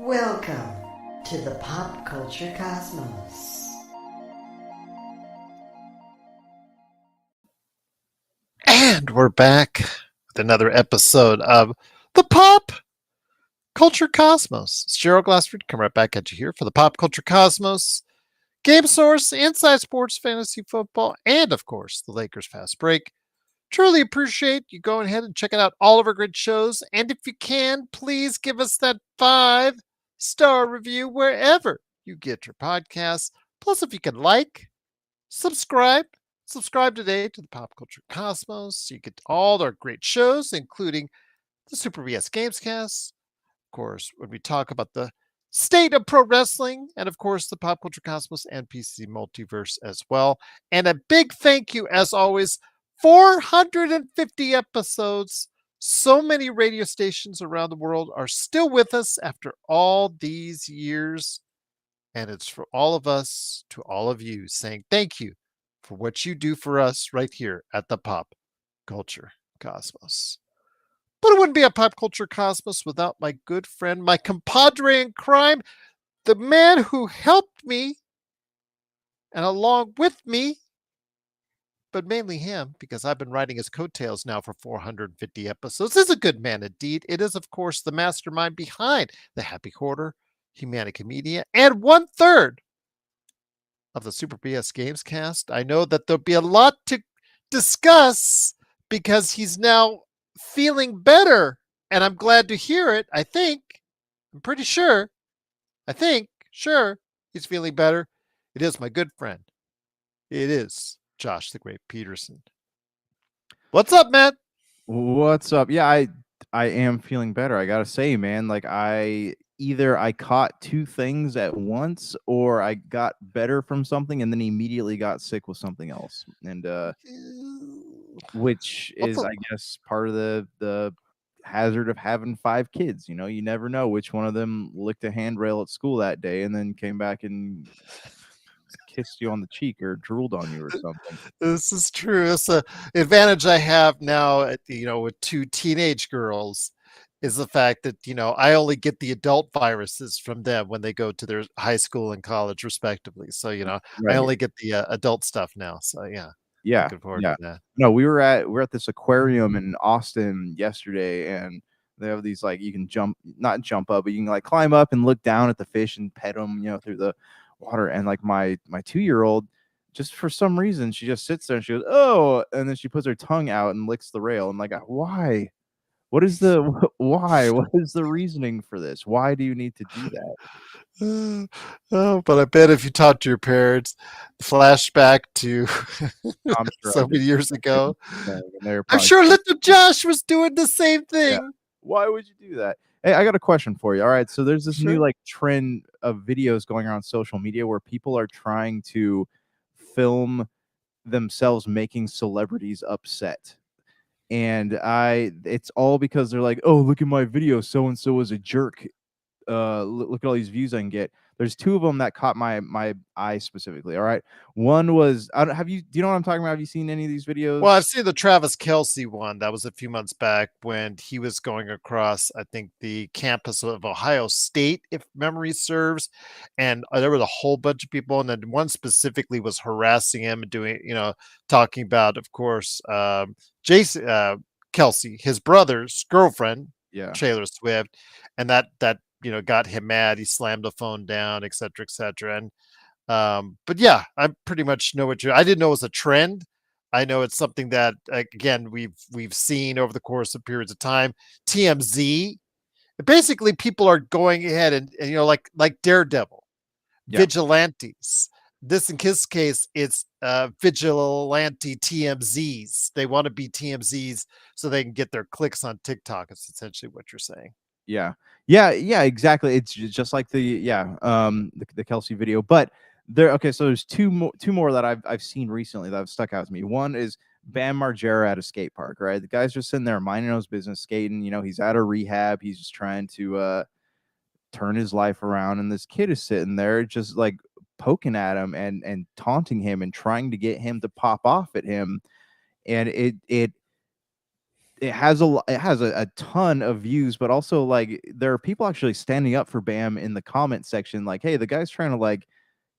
Welcome to the Pop Culture Cosmos. And we're back with another episode of the Pop Culture Cosmos. It's Gerald Glassford coming right back at you here for the Pop Culture Cosmos, Game Source, Inside Sports, Fantasy Football, and of course, the Lakers Fast Break. Truly appreciate you going ahead and checking out all of our great shows. And if you can, please give us that 5-star review wherever you get your podcasts. Plus, if you can subscribe. Subscribe today to the Pop Culture Cosmos so you get all our great shows, including the Super VS Gamescast, of course, when we talk about the state of pro wrestling, and of course, the Pop Culture Cosmos and PC Multiverse as well. And a big thank you, as always, 450 episodes. So many radio stations around the world are still with us after all these years. And it's for all of us to all of you saying thank you for what you do for us right here at the Pop Culture Cosmos. But it wouldn't be a Pop Culture Cosmos without my good friend, my compadre in crime, the man who helped me and along with me, but mainly him, because I've been riding his coattails now for 450 episodes, is a good man indeed. It is, of course, the mastermind behind the Happy Hoarder, Humanica Media, and 1/3 of the Super BS Games cast. I know that there'll be a lot to discuss because he's now feeling better, and I'm glad to hear it. I'm pretty sure, sure, he's feeling better. It is my good friend. It is Josh the Great Peterson. What's up, man? What's up? Yeah, I am feeling better. I gotta say, man, like either I caught two things at once or I got better from something and then immediately got sick with something else. And which is I guess part of the hazard of having 5 kids. You know, you never know which one of them licked a handrail at school that day and then came back and kissed you on the cheek or drooled on you or something. This is true. It's an advantage I have now, with 2 teenage girls, is the fact that, I only get the adult viruses from them when they go to their high school and college respectively. So, I Right. only get the adult stuff now. So, yeah, Yeah, looking forward yeah. to that. No, we're at this aquarium in Austin yesterday, and they have these like you can not jump up, but you can like climb up and look down at the fish and pet them, through the water. And like my 2-year-old, just for some reason, she just sits there and she goes, "Oh," and then she puts her tongue out and licks the rail. I'm like, why? What is the why? What is the reasoning for this? Why do you need to do that? Oh, but I bet if you talk to your parents, flashback to I'm sure I so did many years the same ago, thing, and they're I'm probably sure little Josh was doing the same yeah. thing. Why would you do that? Hey, I got a question for you. All right, so there's this new Sure. like trend of videos going around social media where people are trying to film themselves making celebrities upset. And it's all because they're like, "Oh, look at my video, so and so is a jerk. Look at all these views I can get." There's 2 of them that caught my eye specifically. All right. One was I don't do you know what I'm talking about? Have you seen any of these Well, I've videos? seen the Travis Kelce one. That was a few months back when he was going across, I think, the campus of Ohio State, if memory serves. And there was a whole bunch of people. And then one specifically was harassing him and doing, talking about, of course, Jason Kelsey, his brother's girlfriend, Yeah. Taylor Swift. And that, got him mad. He slammed the phone down, et cetera, et cetera. And, but yeah, I pretty much know I didn't know it was a trend. I know it's something that again we've seen over the course of periods of time. TMZ, basically, people are going ahead and like Daredevil, Yeah. vigilantes. This in his case, it's vigilante TMZs. They want to be TMZs so they can get their clicks on TikTok. It's essentially what you're saying. Yeah. Yeah, exactly. It's just like the Kelsey video. But okay, so there's two more that I've seen recently that have stuck out to me. One is Bam Margera at a skate park, right? The guy's just sitting there minding his business, skating. He's out of rehab. He's just trying to turn his life around. And this kid is sitting there just like poking at him and taunting him and trying to get him to pop off at him. And it has a ton of views, but also like there are people actually standing up for Bam in the comment section, like, hey, the guy's trying to like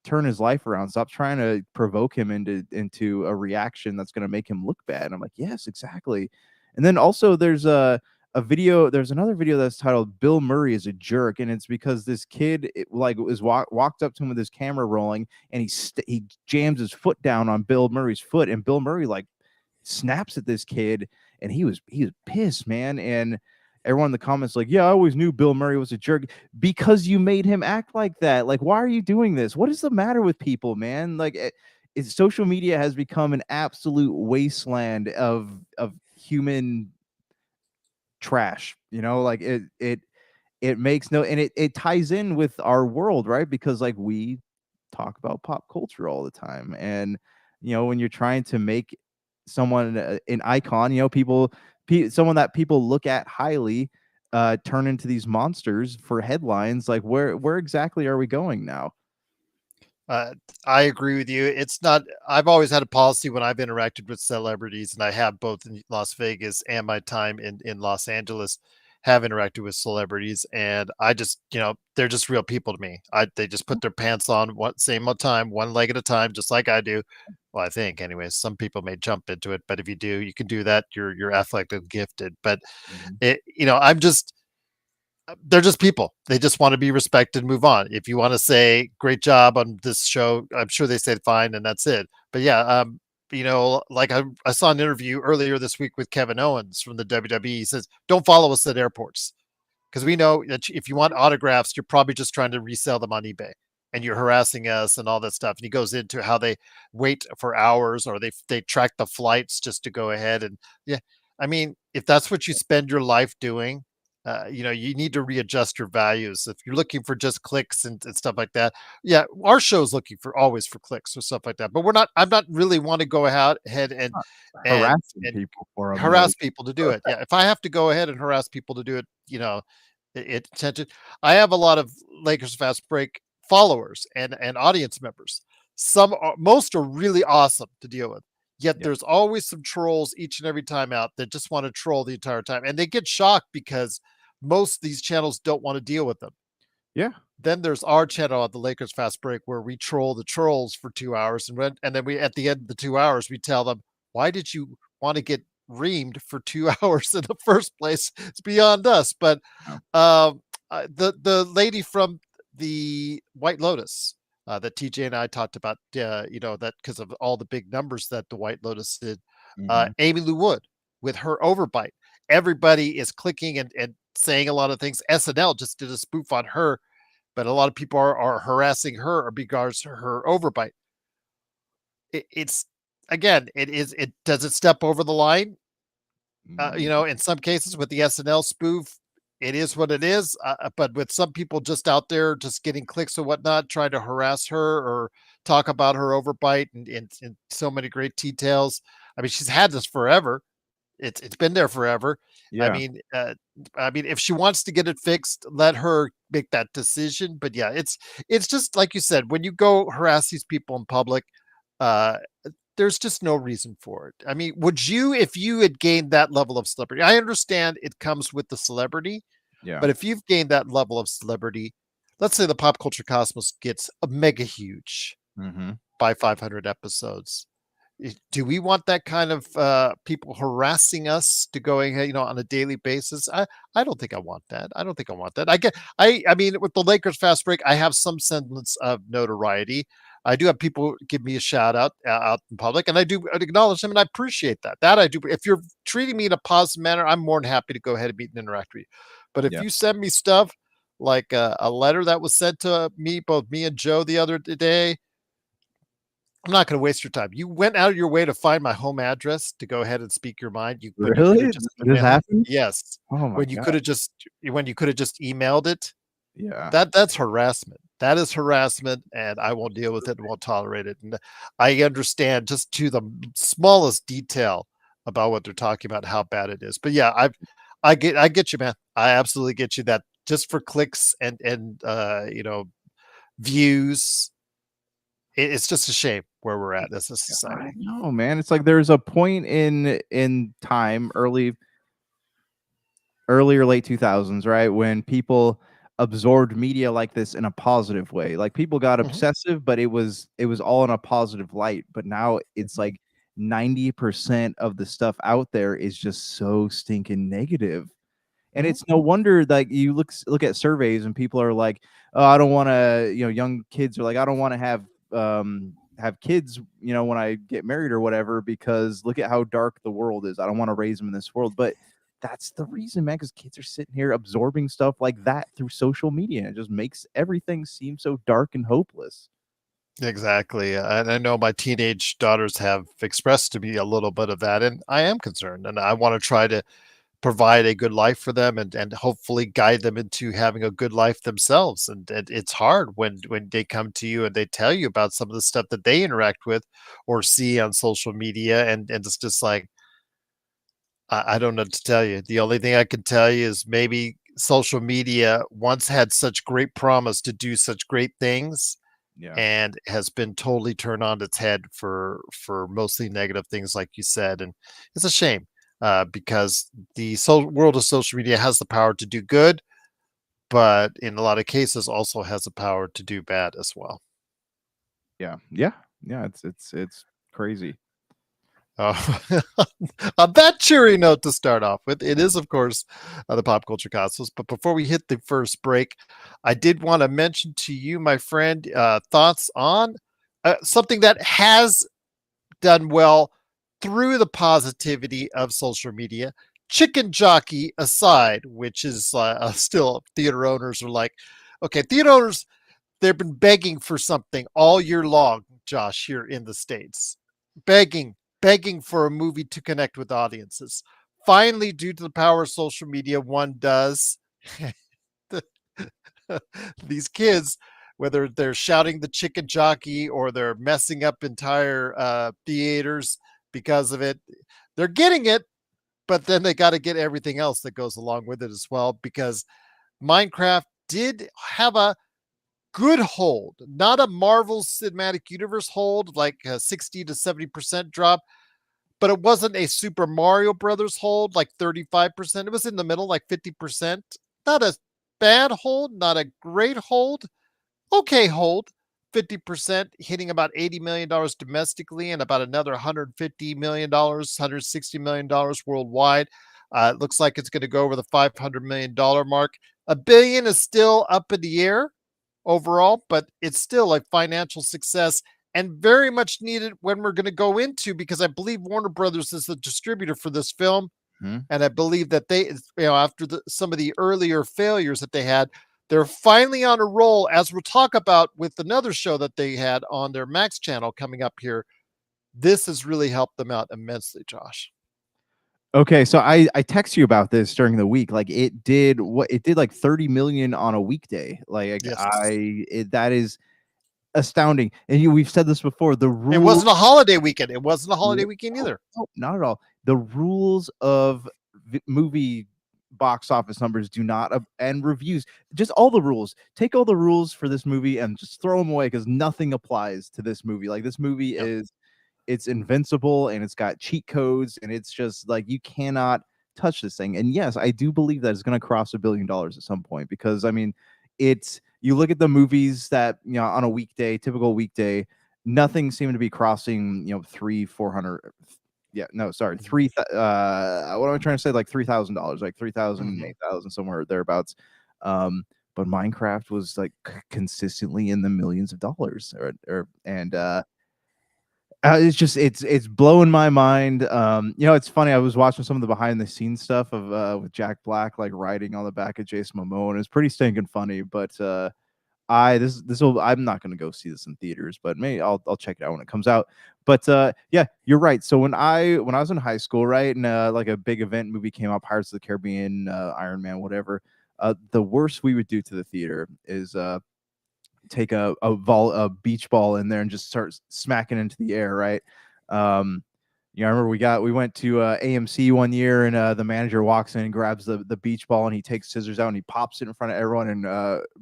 turn his life around. Stop trying to provoke him into a reaction that's going to make him look bad. And I'm like, yes, exactly. And then also there's there's another video that's titled Bill Murray is a jerk, and it's because this kid walked up to him with his camera rolling, and he jams his foot down on Bill Murray's foot, and Bill Murray like snaps at this kid, and he was pissed, man. And everyone in the comments like, yeah, I always knew Bill Murray was a jerk because you made him act like that. Like, why are you doing this? What is the matter with people, man? Like, social media has become an absolute wasteland of human trash. You know, like it makes no, and it ties in with our world, right? Because like we talk about pop culture all the time, and when you're trying to make someone an icon, someone that people look at highly, turn into these monsters for headlines. Like, where exactly are we going now? I agree with you. It's not. I've always had a policy when I've interacted with celebrities, and I have both in Las Vegas and my time in Los Angeles, have interacted with celebrities, and I just, they're just real people to me. They just put their pants on same time, one leg at a time, just like I do. Well, I think, anyways. Some people may jump into it, but if you do, you can do that. You're athletically gifted. But I'm just they're just people. They just want to be respected and move on. If you want to say great job on this show, I'm sure they said fine and that's it. But yeah, like I saw an interview earlier this week with Kevin Owens from the WWE. He says, don't follow us at airports because we know that if you want autographs, you're probably just trying to resell them on eBay and you're harassing us and all that stuff. And he goes into how they wait for hours or they track the flights just to go ahead. And yeah, I mean, if that's what you spend your life doing, you need to readjust your values. If you're looking for just clicks and stuff like that, yeah, our show's looking for always for clicks or stuff like that. But I'm not really want to go ahead and and Harassing and people for them, harass people to do it. Yeah, if I have to go ahead and harass people to do it, attention. I have a lot of Lakers Fast Break followers and audience members. Most are really awesome to deal with. Yet there's always some trolls each and every time out that just want to troll the entire time, and they get shocked because most of these channels don't want to deal with them. Yeah. Then there's our channel at the Lakers Fast Break where we troll the trolls for 2 hours, and then we at the end of the 2 hours we tell them, why did you want to get reamed for 2 hours in the first place? It's beyond us. But the lady from the White Lotus that TJ and I talked about, that because of all the big numbers that the White Lotus did, Amy Lou Wood with her overbite. Everybody is clicking and saying a lot of things. SNL just did a spoof on her, but a lot of people are harassing her regards to her overbite. It's again, it does it step over the line? In some cases with the SNL spoof, it is what it is. But with some people just out there, just getting clicks or whatnot, trying to harass her or talk about her overbite and in so many great details. I mean, she's had this forever. It's been there forever. Yeah. I mean, if she wants to get it fixed, let her make that decision. But yeah, it's just like you said, when you go harass these people in public, uh, there's just no reason for it. I mean, would you, if you had gained that level of celebrity? I understand it comes with the celebrity, but if you've gained that level of celebrity, let's say the pop culture cosmos gets a mega huge by 500 episodes. Do we want that kind of people harassing us to going, on a daily basis? I don't think I want that. I don't think I want that. I mean, with the Lakers Fast Break, I have some semblance of notoriety. I do have people give me a shout out in public, and I do acknowledge them, and I appreciate that. That I do. If you're treating me in a positive manner, I'm more than happy to go ahead and meet and interact with you. But if you send me stuff like a letter that was sent to me, both me and Joe the other day, I'm not going to waste your time. You went out of your way to find my home address to go ahead and speak your mind. Really? This happened? Yes. Oh my God. When you could have just emailed it. Yeah. That's harassment. That is harassment, and I won't deal with it and won't tolerate it. And I understand just to the smallest detail about what they're talking about, how bad it is. But yeah, I get you, man. I absolutely get you that just for clicks and views. It's just a shame where we're at as a society. I know, man. It's like there's a point in time early early or late 2000s, right? When people absorbed media like this in a positive way. Like people got Mhm, obsessive, but it was all in a positive light. But now it's like 90% of the stuff out there is just so stinking negative. And mhm, it's no wonder that you look at surveys and people are like, "Oh, I don't want to," young kids are like, "I don't want to have kids, when I get married or whatever, because look at how dark the world is. I don't want to raise them in this world." But that's the reason, man, because kids are sitting here absorbing stuff like that through social media. And it just makes everything seem so dark and hopeless. exactly. And I know my teenage daughters have expressed to me a little bit of that, and I am concerned, and I want to try to provide a good life for them and hopefully guide them into having a good life themselves. And it's hard when they come to you and they tell you about some of the stuff that they interact with or see on social media, and it's just like I don't know what to tell you. The only thing I can tell you is maybe social media once had such great promise to do such great things Yeah. and has been totally turned on its head for mostly negative things like you said, and it's a shame because the world of social media has the power to do good, but in a lot of cases also has the power to do bad as well. Yeah. Yeah. Yeah. It's crazy. uh, on that cheery note to start off with, it is of course the pop culture cosmos, but before we hit the first break, I did want to mention to you, my friend, thoughts on something that has done well through the positivity of social media. Chicken jockey aside, which is still theater owners are like, okay, theater owners, they've been begging for something all year long, Josh, here in the States. Begging, begging for a movie to connect with audiences. Finally, due to the power of social media, one does. These kids, whether they're shouting the chicken jockey or they're messing up entire theaters because of it, they're getting it, but then they got to get everything else that goes along with it as well, because Minecraft did have a good hold, not a Marvel Cinematic Universe hold, like a 60 to 70% drop, but it wasn't a Super Mario Brothers hold, like 35%. It was in the middle, like 50%. Not a bad hold, not a great hold, okay hold. 50%, hitting about $80 million domestically and about another $150 million, $160 million worldwide. It looks like it's going to go over the $500 million mark. A billion is still up in the air overall, but it's still a financial success and very much needed when we're going to go into, because I believe Warner Brothers is the distributor for this film. Hmm? And I believe that they, after some of the earlier failures that they had, they're finally on a roll, as we'll talk about with another show that they had on their Max channel coming up here. This has really helped them out immensely, Josh. Okay, so I text you about this during the week. Like it did like 30 million on a weekday. Like Yes. that is astounding. And we've said this before. The It rules. wasn't a holiday weekend. It wasn't a holiday No, weekend either. no, not at all. The rules of movie box office numbers do not and reviews, just all the rules. Take all the rules for this movie and just throw them away because nothing applies to this movie. Like this movie Yep. is it's invincible and it's got cheat codes and it's just like you cannot touch this thing. And yes, I do believe that it's going to cross $1 billion at some point because I mean, it's you look at the movies that on a weekday, typical weekday, nothing seemed to be crossing 300 400. Yeah, no, sorry, Mhm. what am I trying to say? Like $3,000, like 3,000 Mhm. 8,000 somewhere thereabouts. But Minecraft was like consistently in the millions of dollars, it's just it's blowing my mind. It's funny. I was watching some of the behind the scenes stuff of with Jack Black like riding on the back of Jason Momoa, and it's pretty stinking funny. But I this will I'm not gonna go see this in theaters, but maybe I'll check it out when it comes out. But yeah, you're right. So when I was in high school, right, and like a big event movie came out, Pirates of the Caribbean, Iron Man, whatever. The worst we would do to the theater is take a beach ball in there and just start smacking into the air, right? Um, I remember we went to AMC one year, and the manager walks in and grabs the beach ball, and he takes scissors out and he pops it in front of everyone, and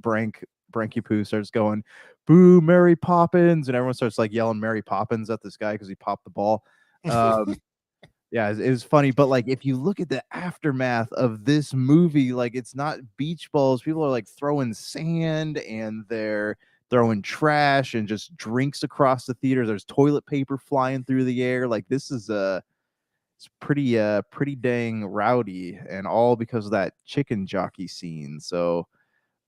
Branky Poo starts going, "Boo, Mary Poppins!" and everyone starts like yelling Mary Poppins at this guy because he popped the ball. Um, Yeah, it was funny, but like if you look at the aftermath of this movie, like it's not beach balls. People are like throwing sand and they're throwing trash and just drinks across the theater. There's toilet paper flying through the air. Like this is it's pretty dang rowdy, and all because of that chicken jockey scene. So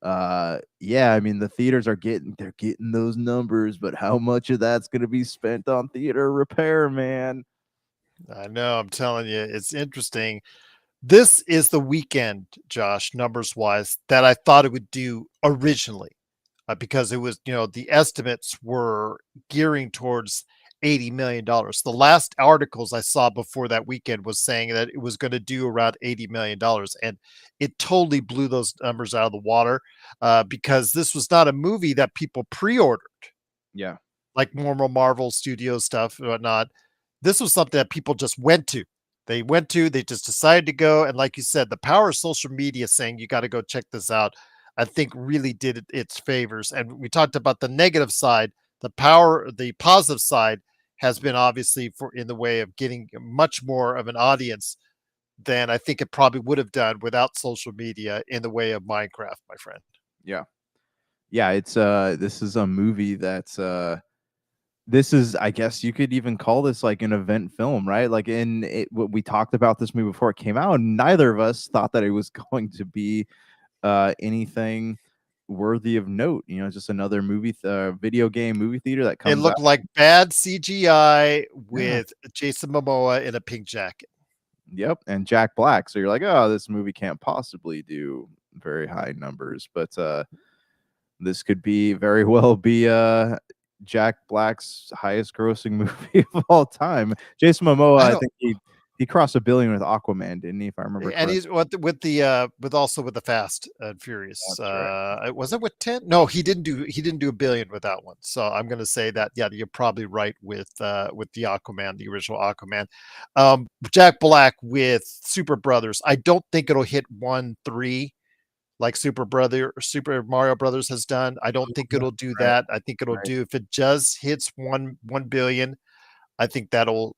yeah, I mean the theaters are getting those numbers, but how much of that's gonna be spent on theater repair, man? I know, I'm telling you, it's interesting. This is the weekend, Josh, numbers wise, that I thought it would do originally, because it was, the estimates were gearing towards $80 million. The last articles I saw before that weekend was saying that it was going to do around $80 million, and it totally blew those numbers out of the water, because this was not a movie that people pre-ordered Yeah. like normal Marvel Studio stuff and whatnot. This was something that people just went to. They just decided to go. And like you said, the power of social media saying you got to go check this out, I think really did its favors. And we talked about the negative side, the positive side has been obviously for in the way of getting much more of an audience than I think it probably would have done without social media in the way of Minecraft, my friend. Yeah. Yeah, it's this is a movie that's this is, I guess you could even call this like an event film, right? Like we talked about this movie before it came out, and neither of us thought that it was going to be anything worthy of note. You know, just another video game movie theater that It comes out. looked like bad CGI Yeah. with Jason Momoa in a pink jacket. Yep, and Jack Black. So you're like, oh, this movie can't possibly do very high numbers, but this could be very well be Jack Black's highest grossing movie of all time. Jason Momoa, I I don't think he crossed $1 billion with Aquaman, didn't he? If I remember and correctly. he's with the Fast and Furious. That's right. Was it with 10? No, he didn't do a billion with that one. So I'm gonna say that yeah, you're probably right with the Aquaman, the original Aquaman. Jack Black with Super Brothers. I don't think it'll hit 1.3 like Super Mario Brothers has done. I don't think it'll do Right, that. I think it'll right. do if it just hits 1 billion. I think that'll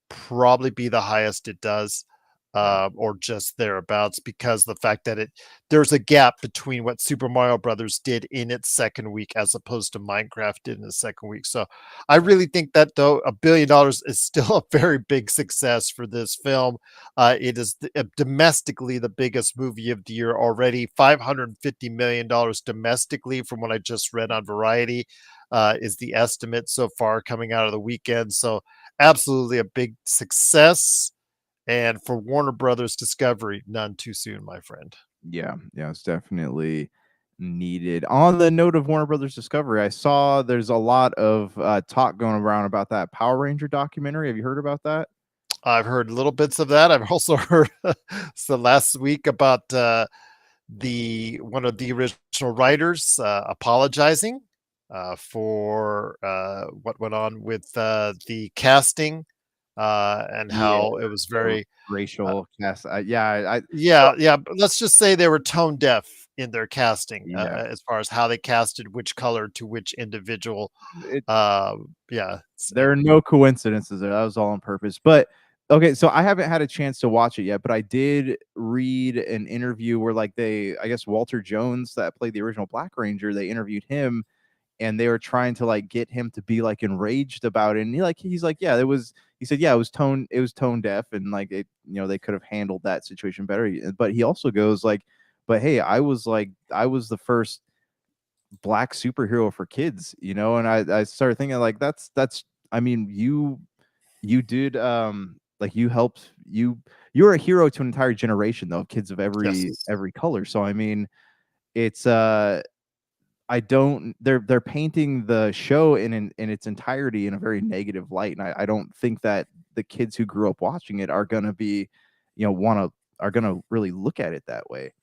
probably be the highest it does, Yeah. or just thereabouts, because the fact that there's a gap between what Super Mario Brothers did in its second week as opposed to Minecraft did in the second week. So I really think that though $1 billion is still a very big success for this film. It is domestically the biggest movie of the year already. $550 million domestically, from what I just read on Variety, is the estimate so far coming out of the weekend. So absolutely a big success. And for Warner Brothers Discovery, none too soon, my friend. Yeah, yeah, it's definitely needed. On the note of Warner Brothers Discovery, I saw there's a lot of talk going around about that Power Ranger documentary. Have you heard about that? I've heard little bits of that. I've also heard so last week about the one of the original writers apologizing for what went on with the casting, and Yeah, how it was the very racial cast. Yeah, yeah, yeah, but let's just say they were tone deaf in their casting, yeah. as far as how they casted which color to which individual. It, Yeah, there are no coincidences there. That was all on purpose. But okay, so I haven't had a chance to watch it yet, but I did read an interview where like I guess Walter Jones that played the original Black Ranger, they interviewed him and they were trying to like get him to be like enraged about it. And he's like, yeah, he said, yeah, it was tone deaf, and like they could have handled that situation better. But he also goes like, but hey, I was the first black superhero for kids, and I started thinking like that's I mean, you did like you helped you're a hero to an entire generation though of kids of yes, every color. So I mean, it's I don't they're painting the show in its entirety in a very negative light. And I don't think that the kids who grew up watching it are gonna be, are gonna really look at it that way.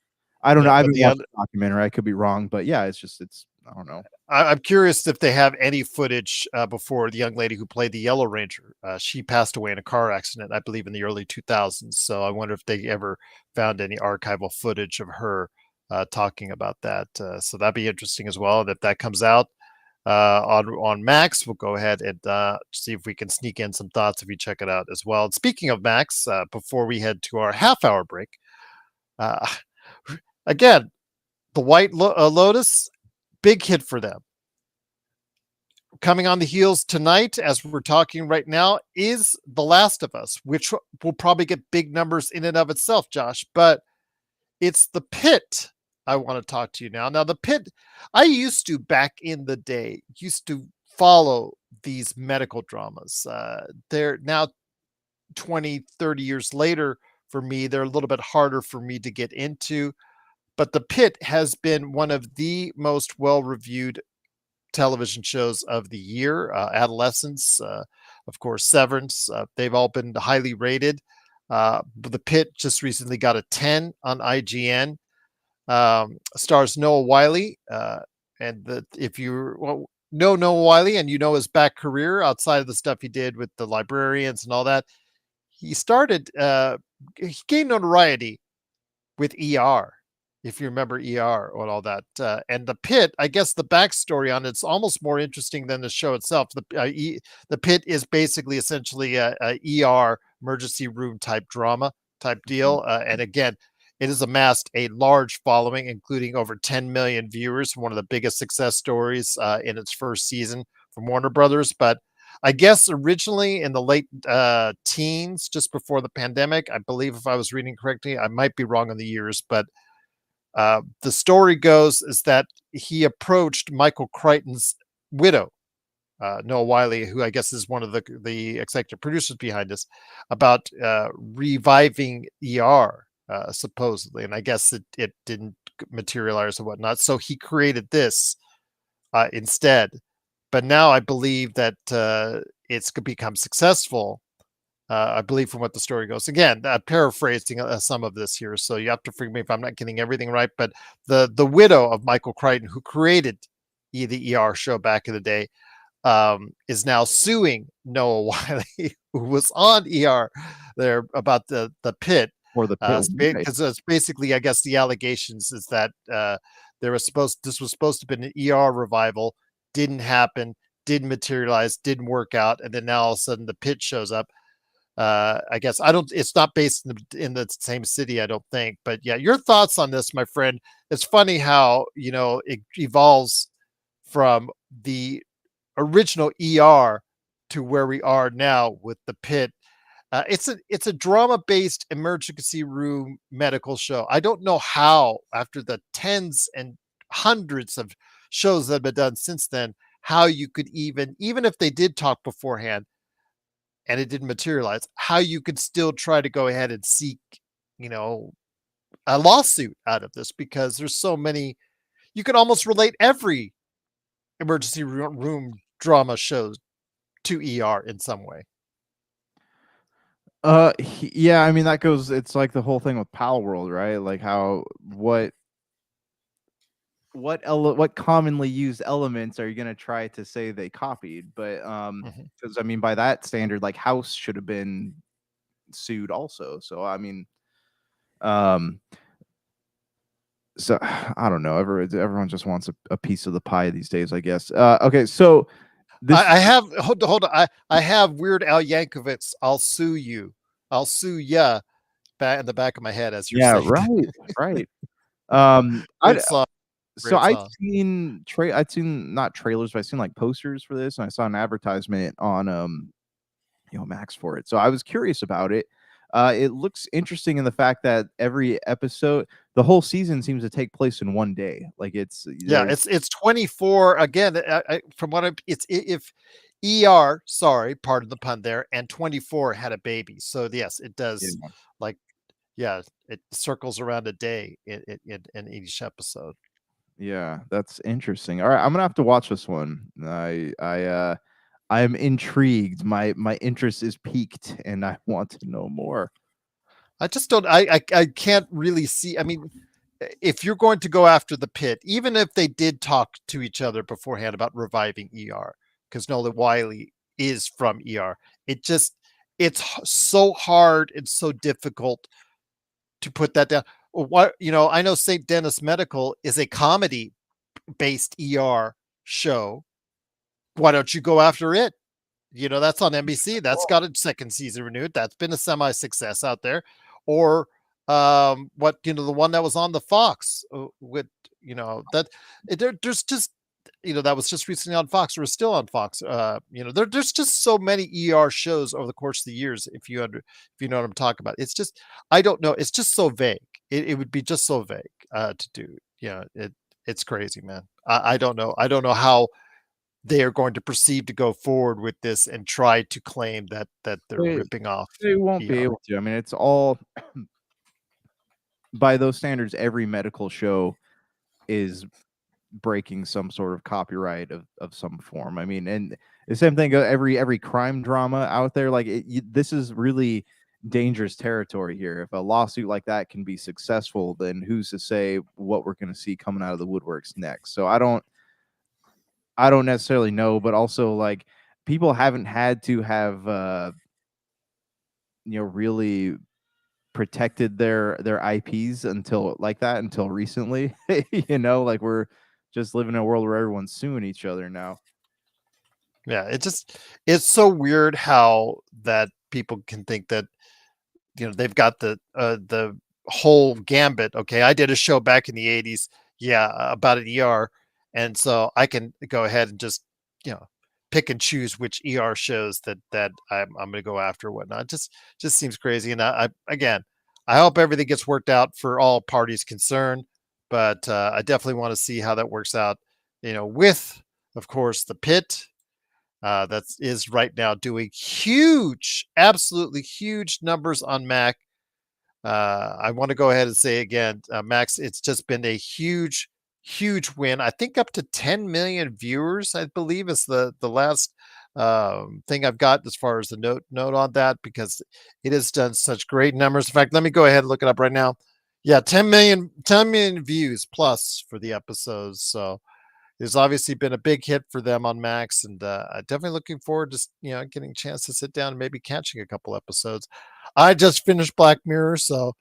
I don't know. yeah, I but haven't watched the documentary. I could be wrong, but yeah, it's I don't know. I'm curious if they have any footage before the young lady who played the Yellow Ranger. She passed away in a car accident, I believe, in the early 2000s. So I wonder if they ever found any archival footage of her talking about that. So that'd be interesting as well. If that comes out, on Max. We'll go ahead and see if we can sneak in some thoughts if you check it out as well. And speaking of Max, before we head to our half-hour break, uh, again, the White Lotus, big hit for them. Coming on the heels tonight, as we're talking right now, is The Last of Us, which will probably get big numbers in and of itself, Josh. But it's the Pitt I want to talk to you now. Now, the Pitt, I used to, back in the day, used to follow these medical dramas. They're now 20, 30 years later for me. They're a little bit harder for me to get into. But the Pitt has been one of the most well-reviewed television shows of the year. Adolescence, of course, Severance. They've all been highly rated. The Pitt just recently got a 10 on IGN. Stars Noah Wiley, and if you know Noah Wiley and you know his back career outside of the stuff he did with the Librarians and all that, he gained notoriety with ER, if you remember ER and all that. And the Pitt, I guess the backstory on it's almost more interesting than the show itself. The Pitt is basically essentially a ER emergency room type drama type deal. And again, it has amassed a large following, including over 10 million viewers, one of the biggest success stories in its first season from Warner Brothers. But I guess originally in the late teens, just before the pandemic, I believe, if I was reading correctly, I might be wrong on the years, but the story goes is that he approached Michael Crichton's widow, Noah Wiley, who I guess is one of the executive producers behind this, about reviving ER, supposedly. And I guess it didn't materialize or whatnot. So he created this instead. But now I believe that it's become successful. I believe from what the story goes. Again, paraphrasing some of this here, so you have to forgive me if I'm not getting everything right. But the widow of Michael Crichton, who created the ER show back in the day, is now suing Noah Wiley, who was on ER there, about the Pitt. Or the Pitt, Because it's basically, I guess, the allegations is that this was supposed to be an ER revival, didn't happen, didn't materialize, didn't work out, and then now all of a sudden the Pitt shows up. I guess it's not based in the same city, I don't think. But yeah, your thoughts on this, my friend. It's funny how, it evolves from the original ER to where we are now with the Pitt. It's a drama-based emergency room medical show. I don't know how, after the tens and hundreds of shows that have been done since then, how you could even if they did talk beforehand and it didn't materialize, how you could still try to go ahead and seek, a lawsuit out of this, because there's so many. You could almost relate every emergency room drama shows to ER in some way. Yeah, I mean that goes. It's like the whole thing with Pal World, right? Like how what commonly used elements are you going to try to say they copied? But because I mean, by that standard, like House should have been sued also. So I mean, so I don't know. Everyone just wants a piece of the pie these days, I guess. Okay, so I have hold on. I have Weird Al Yankovic's "I'll sue you, I'll sue ya" back in the back of my head as you're saying. Right. Great song. So I'd seen not trailers, but I've seen like posters for this, and I saw an advertisement on Max for it. So I was curious about it. It looks interesting in the fact that every episode, the whole season seems to take place in one day. Like it's 24 again. From what it's if ER, sorry, pardon the pun there, and 24 had a baby. So yes, it does. It circles around a day in each episode. Yeah, that's interesting. All right, I'm gonna have to watch this one. I'm intrigued. My interest is piqued, and I want to know more. I just don't. I can't really see. I mean, if you're going to go after the Pitt, even if they did talk to each other beforehand about reviving ER, because Noah Wiley is from ER, it's so hard and so difficult to put that down. What I know St. Denis Medical is a comedy based ER show, why don't you go after it? That's on NBC. That's got its second season renewed. That's been a semi success out there. Or the one that was on the Fox with, that there's just, that was just recently on Fox or is still on Fox. There's just so many ER shows over the course of the years. If you know what I'm talking about, it's just, I don't know. It's just so vague. It would be just so vague to do. It's crazy, man. I don't know. I don't know how they are going to proceed to go forward with this and try to claim that they're They, ripping off they won't be ER. able to. I mean, it's all by those standards. Every medical show is breaking some sort of copyright of some form. I mean, and the same thing. Every crime drama out there, like this is really dangerous territory here. If a lawsuit like that can be successful, then who's to say what we're going to see coming out of the woodworks next? So I don't necessarily know, but also like people haven't had to have really protected their IPs until recently. Like we're just living in a world where everyone's suing each other now. Yeah, it's so weird how that people can think that they've got the whole gambit. Okay, I did a show back in the 80s, yeah, about an ER, and so I can go ahead and just pick and choose which ER shows that I'm going to go after or whatnot. Just seems crazy. And I again, I hope everything gets worked out for all parties concerned, but I definitely want to see how that works out. With, of course, the Pitt that is right now doing huge, absolutely huge numbers on Mac. I want to go ahead and say again, Max, it's just been a huge, huge win. I think up to 10 million viewers, I believe, is the last thing I've got as far as the note on that, because it has done such great numbers. In fact, let me go ahead and look it up right now. Yeah, 10 million views plus for the episodes. So it's obviously been a big hit for them on Max, and definitely looking forward to getting a chance to sit down and maybe catching a couple episodes. I just finished Black Mirror, so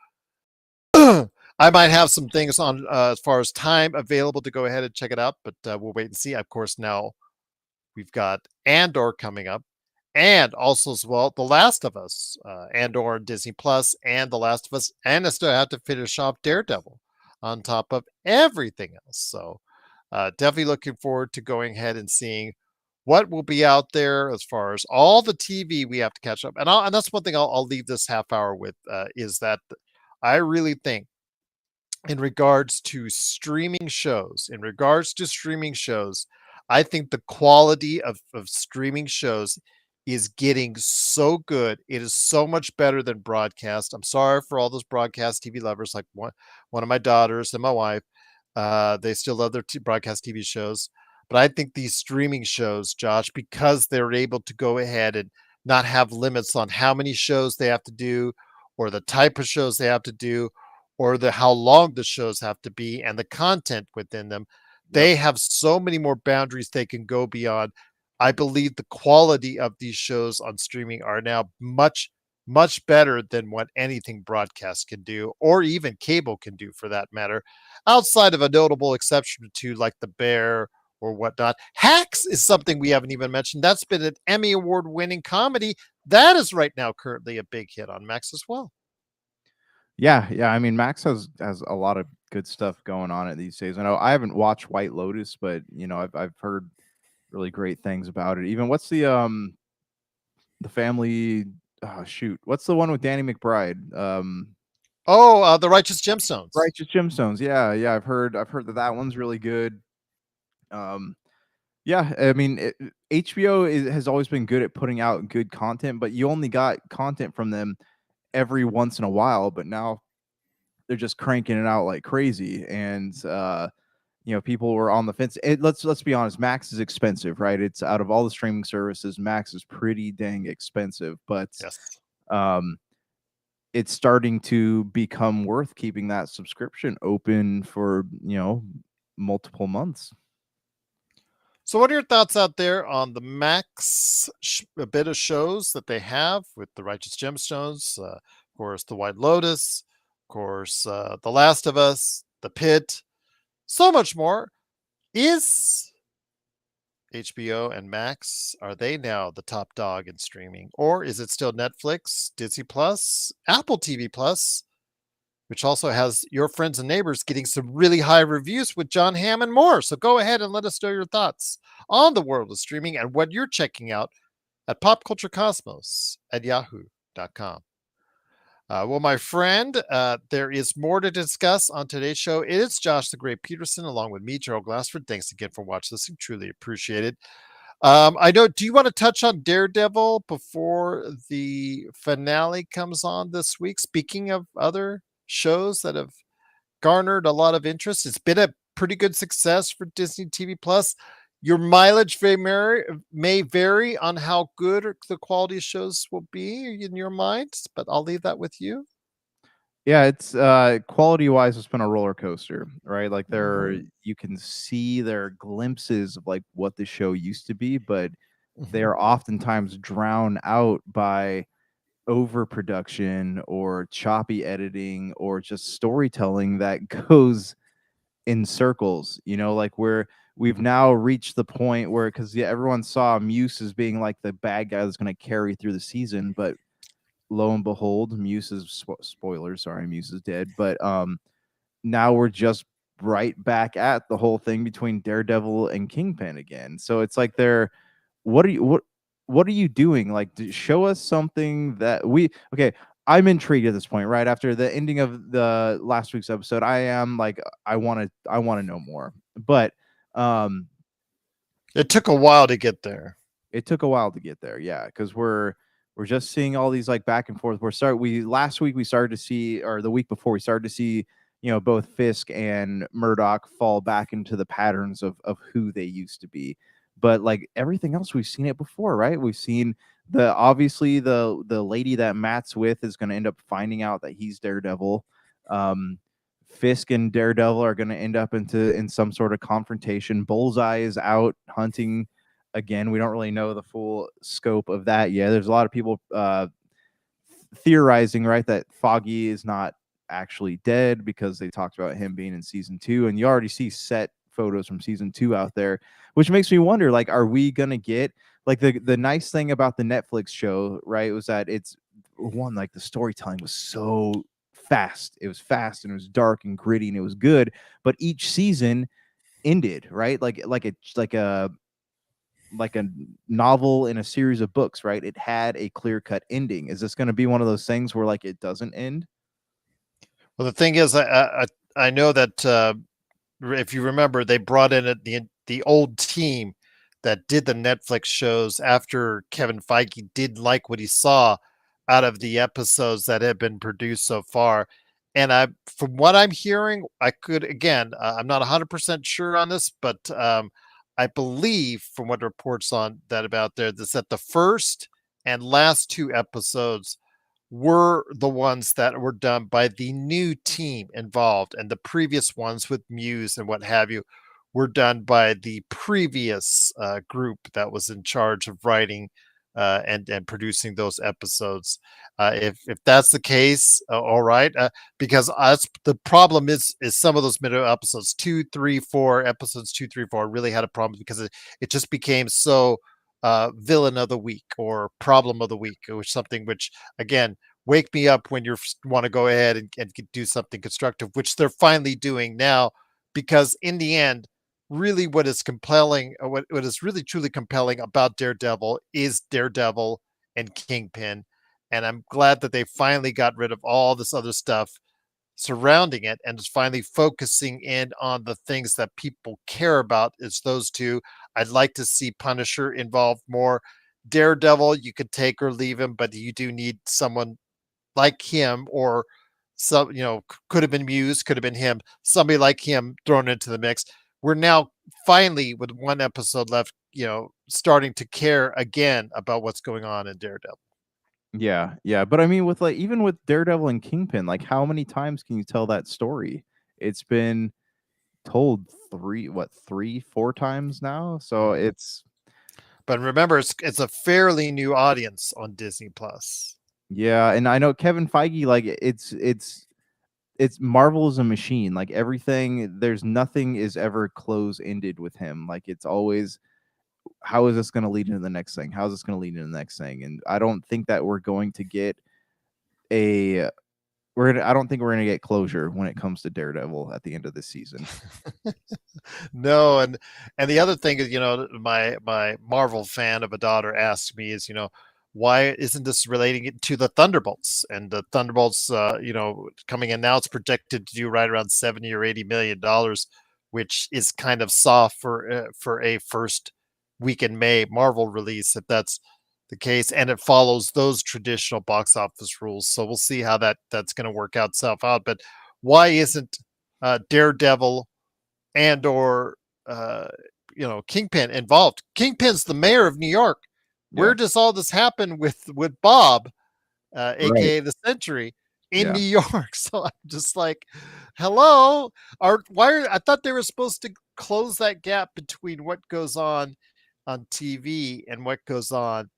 I might have some things on as far as time available to go ahead and check it out, but we'll wait and see. Of course, now we've got Andor coming up, and also as well, The Last of Us, Andor on Disney Plus, and The Last of Us, and I still have to finish off Daredevil on top of everything else. So definitely looking forward to going ahead and seeing what will be out there as far as all the TV we have to catch up. And that's one thing I'll leave this half hour with is that I really think in regards to streaming shows, I think the quality of streaming shows is getting so good. It is so much better than broadcast. I'm sorry for all those broadcast TV lovers, like one of my daughters and my wife. They still love their broadcast TV shows. But I think these streaming shows, Josh, because they're able to go ahead and not have limits on how many shows they have to do, or the type of shows they have to do, or the how long the shows have to be, and the content within them. They have so many more boundaries they can go beyond. I believe the quality of these shows on streaming are now much, much better than what anything broadcast can do, or even cable can do for that matter, outside of a notable exception to like The Bear or whatnot. Hacks is something we haven't even mentioned. That's been an Emmy Award winning comedy. That is right now currently a big hit on Max as well. Yeah. I mean, Max has a lot of good stuff going on it these days. I know I haven't watched White Lotus, but I've heard really great things about it. Even what's the family? Oh, shoot, what's the one with Danny McBride? The Righteous Gemstones. Righteous Gemstones. Yeah. I've heard that one's really good. Yeah, I mean, HBO has always been good at putting out good content, but you only got content from them every once in a while. But now they're just cranking it out like crazy, and people were on the fence. Let's be honest, Max is expensive, right? It's out of all the streaming services, Max is pretty dang expensive, but Yes. it's starting to become worth keeping that subscription open for multiple months. So, what are your thoughts out there on the Max a bit of shows that they have with the Righteous Gemstones, of course, the White Lotus, of course, the Last of Us, the Pit, so much more? Is HBO and Max, are they now the top dog in streaming? Or is it still Netflix, Disney Plus, Apple TV Plus, which also has Your Friends and Neighbors getting some really high reviews with John Hamm and more. So go ahead and let us know your thoughts on the world of streaming and what you're checking out at popculturecosmos at yahoo.com. Well, my friend, there is more to discuss on today's show. It is Josh the Great Peterson, along with me, Gerald Glassford. Thanks again for watching this. Truly appreciate it. I know, do you want to touch on Daredevil before the finale comes on this week? Speaking of other shows that have garnered a lot of interest, it's been a pretty good success for Disney TV Plus. Your mileage may vary on how good the quality shows will be in your mind, but I'll leave that with you. Yeah, it's quality wise, it's been a roller coaster, right? Like Mhm. you can see there are glimpses of like what the show used to be, but they Mhm. are oftentimes drowned out by overproduction or choppy editing or just storytelling that goes in circles, like where we've now reached the point where, because yeah, everyone saw Muse as being like the bad guy that's going to carry through the season, but lo and behold, Muse is spoilers. Sorry, Muse is dead. But now we're just right back at the whole thing between Daredevil and Kingpin again. So it's like they're what are you what are you doing? Like, show us something that we okay. I'm intrigued at this point, right after the ending of the last week's episode. I am like, I want to know more. But um, It took a while to get there. it took a while to get there, yeah, because we're just seeing all these like back and forth. We last week we started to see, or the week before we started to see, both Fisk and Murdoch fall back into the patterns of who they used to be. But like everything else, we've seen it before, right? We've seen obviously the lady that Matt's with is going to end up finding out that he's Daredevil. Um, Fisk and Daredevil are going to end up in some sort of confrontation. Bullseye is out hunting again. We don't really know the full scope of that yet. There's a lot of people theorizing, right, that Foggy is not actually dead because they talked about him being in season 2, and you already see set photos from season 2 out there, which makes me wonder, like, are we gonna get like the nice thing about the Netflix show, right, was that it's one, like the storytelling was so fast. It was fast and it was dark and gritty and it was good, but each season ended, right, like a novel in a series of books, right? It had a clear-cut ending. Is this going to be one of those things where like it doesn't end? Well, the thing is, I know that if you remember, they brought in the old team that did the Netflix shows after Kevin Feige didn't like what he saw out of the episodes that had been produced so far. And from what I'm hearing, I could again, I'm not 100% sure on this, but I believe from what reports on that about there, that the first and last two episodes were the ones that were done by the new team involved, and the previous ones with Muse and what have you were done by the previous group that was in charge of writing and producing those episodes. If that's the case, all right. Because us, the problem is some of those middle episodes, 2, 3, 4 episodes, 2, 3, 4 really had a problem because it just became so villain of the week or problem of the week, or something which again wake me up when you want to go ahead and do something constructive, which they're finally doing now. Because in the end, really what is compelling, what is really truly compelling about Daredevil is Daredevil and Kingpin. And I'm glad that they finally got rid of all this other stuff surrounding it and is finally focusing in on the things that people care about is those two. I'd like to see Punisher involved more. Daredevil, you could take or leave him, but you do need someone like him, or some, could have been Muse, could have been him, somebody like him thrown into the mix. We're now finally, with one episode left, starting to care again about what's going on in Daredevil. Yeah, yeah. But I mean, with like even with Daredevil and Kingpin, like how many times can you tell that story? It's been told three, 4 times now. So Mhm. it's But remember, it's a fairly new audience on Disney Plus. yeah, and I know Kevin Feige, like it's Marvel is a machine. Like everything, there's nothing is ever close ended with him. Like it's always how is this going to lead into the next thing? How is this going to lead into the next thing? And I don't think that we're going to get I don't think we're gonna get closure when it comes to Daredevil at the end of the season. No, and the other thing is, my Marvel fan of a daughter asked me is, why isn't this relating it to the Thunderbolts? And the Thunderbolts, coming in now, it's projected to do right around 70 or 80 million dollars, which is kind of soft for a first week in May Marvel release, if that's the case, and it follows those traditional box office rules. So we'll see how that's going to work out itself out. But why isn't Daredevil and or uh, Kingpin involved? Kingpin's the mayor of New York. Where Yeah. does all this happen with Bob, Right. aka the Century, in Yeah. New York? So I'm just like, hello, I thought they were supposed to close that gap between what goes on TV and what goes on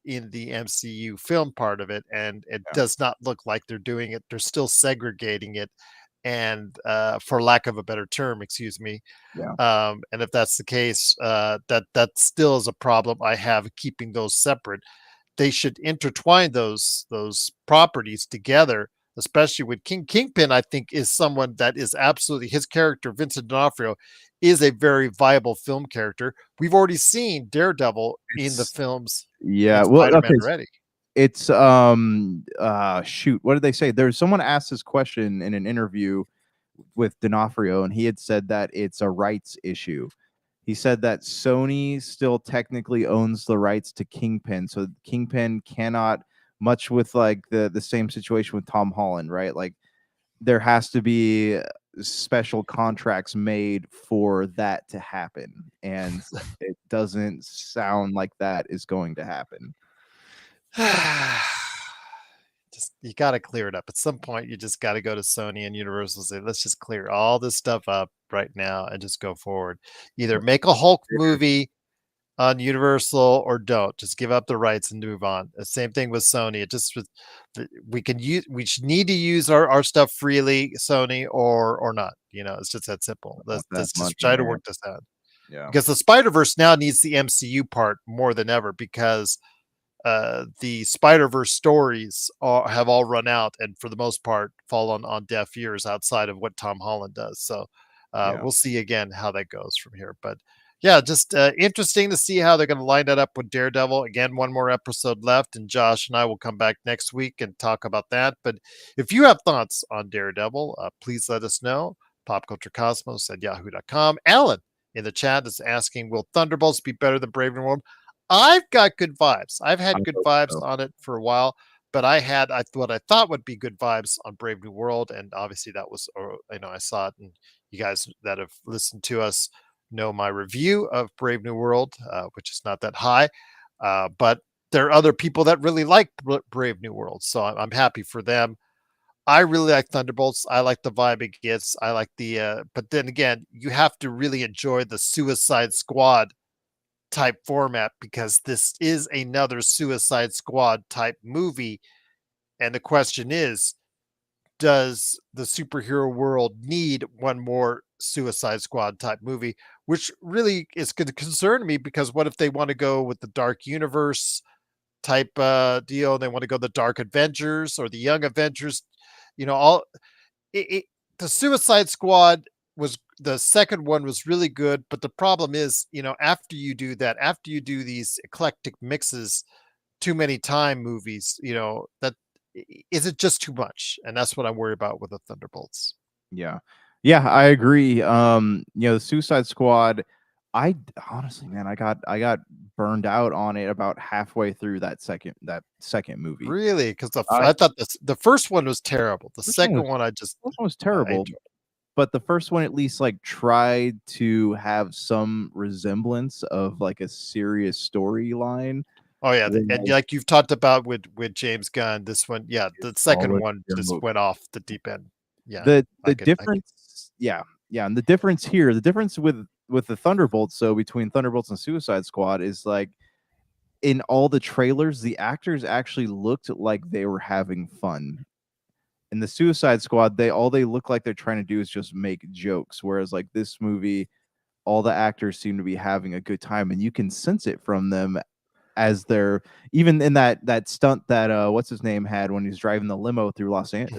in the MCU film part of it, and it Yeah. does not look like they're doing it. They're still segregating it, and for lack of a better term, excuse me. Yeah. And if that's the case, that still is a problem I have keeping those separate. They should intertwine those properties together, especially with Kingpin. I think is someone that is absolutely, his character Vincent D'Onofrio is a very viable film character. We've already seen Daredevil in the It's films yeah. in Well, Spider-Man okay. already. It's shoot. What did they say? There's someone asked this question in an interview with D'Onofrio, and he had said that it's a rights issue. He said that Sony still technically owns the rights to Kingpin, so Kingpin cannot, much with like the same situation with Tom Holland, right? Like there has to be special contracts made for that to happen, and it doesn't sound like that is going to happen. Just, you got to clear it up at some point. You just got to go to Sony and Universal and say, let's just clear all this stuff up right now and just go forward. Either make a Hulk movie on Universal or don't. Just give up the rights and move on. The same thing with Sony. It just we need to use our stuff freely, Sony, or not. It's just that simple. Want that Let's money, just try to man. work this out. Yeah. Because the Spider-Verse now needs the MCU part more than ever, because the Spider-Verse stories have all run out, and for the most part fall on deaf ears outside of what Tom Holland does. So Yeah. we'll see again how that goes from here. But yeah, just interesting to see how they're going to line that up with Daredevil. Again, one more episode left, and Josh and I will come back next week and talk about that. But if you have thoughts on Daredevil, please let us know. popculturecosmos@yahoo.com. Alan in the chat is asking, will Thunderbolts be better than Brave New World? I've got good vibes. I've I had good hope vibes so. on it for a while, but I what I thought would be good vibes on Brave New World, and obviously that was, I saw it, and you guys that have listened to us know my review of Brave New World, which is not that high, but there are other people that really like Brave New World, so I'm happy for them. I really like Thunderbolts. I like the vibe it gets. I like but then again, you have to really enjoy the Suicide Squad type format, because this is another Suicide Squad type movie. And the question is, does the superhero world need one more Suicide Squad type movie? Which really is going to concern me, because what if they want to go with the Dark Universe type deal? They want to go the Dark Avengers or the Young Avengers, all it the Suicide Squad was, the second one was really good, but the problem is, after you do that, after you do these eclectic mixes too many time movies, that is it just too much? And that's what I'm worried about with the Thunderbolts. Yeah. Yeah, I agree. The Suicide Squad, honestly, man, I got burned out on it about halfway through that second movie. Really? Because I I thought the first one was terrible. The First one second was one, first one was I terrible, enjoyed. but the first one at least like tried to have some resemblance of like a serious storyline. Oh yeah, and Whereas like you've talked about with James Gunn, this one, yeah, the all second the one just joke. went off the deep end. Yeah, The I could. difference, yeah, and the difference here, the difference with the Thunderbolts, so between Thunderbolts and Suicide Squad is like in all the trailers, the actors actually looked like they were having fun. In the Suicide Squad, they look like they're trying to do is just make jokes, whereas like this movie, all the actors seem to be having a good time, and you can sense it from them as they're even in that stunt that what's his name had when he was driving the limo through Las Vegas,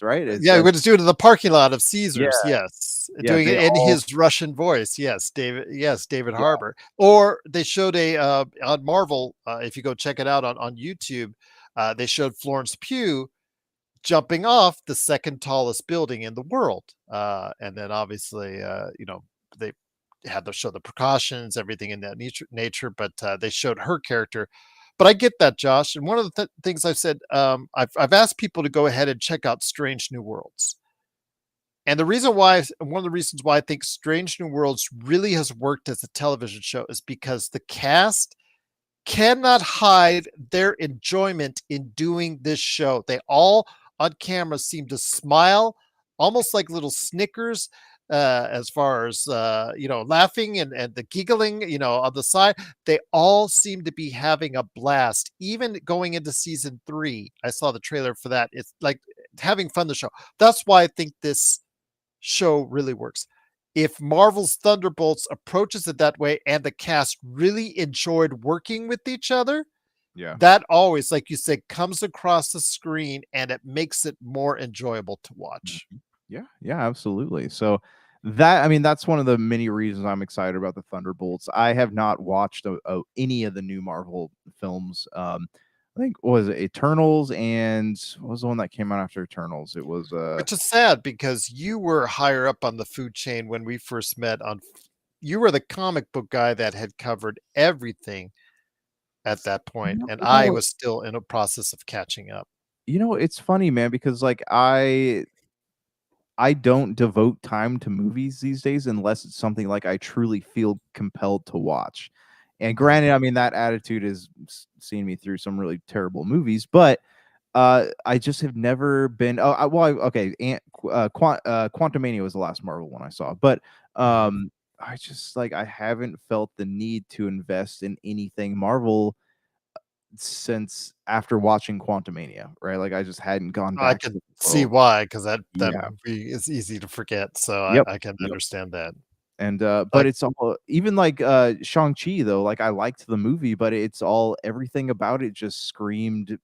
right? It's Yeah, we're just doing it in the parking lot of yeah, Caesars. Yes, yeah, doing they it in all his Russian voice. Yes, David. Yes, David yeah, Harbour. Or they showed a on Marvel. If you go check it out on YouTube, they showed Florence Pugh jumping off the second tallest building in the world. And then obviously, they had to show the precautions, everything in that nature, but they showed her character. But I get that, Josh. And one of the things I've said, I've asked people to go ahead and check out Strange New Worlds. And one of the reasons why I think Strange New Worlds really has worked as a television show is because the cast cannot hide their enjoyment in doing this show. They all on camera seem to smile, almost like little snickers, as far as laughing and the giggling, on the side. They all seem to be having a blast. Even going into season 3, I saw the trailer for that. It's like having fun. The show. That's why I think this show really works. If Marvel's Thunderbolts approaches it that way and the cast really enjoyed working with each other, yeah. that always, like you said, comes across the screen and it makes it more enjoyable to watch. Mhm. Yeah, yeah, absolutely. So that I mean, that's one of the many reasons I'm excited about the Thunderbolts. I have not watched any of the new Marvel films. I think what was it Eternals and what was the one that came out after Eternals? It was Which is sad because you were higher up on the food chain when we first met you were the comic book guy that had covered everything at that point, no, and you I know, was still in a process of catching up. it's funny, man, because like I don't devote time to movies these days unless it's something like I truly feel compelled to watch. And Mhm. granted, I mean that attitude has seen me through some really terrible movies, but I just have never been. Oh, okay. Quantumania was the last Marvel one I saw, but Mhm. I just like I haven't felt the need to invest in anything Marvel since after watching Quantumania, right? Like I just hadn't gone I back to could the see world. why, because that Yeah. movie is easy to forget, so Yep. I can Yep. understand that. And but Like, it's all even like Shang-Chi though, like I liked the movie, but it's all everything about it just screamed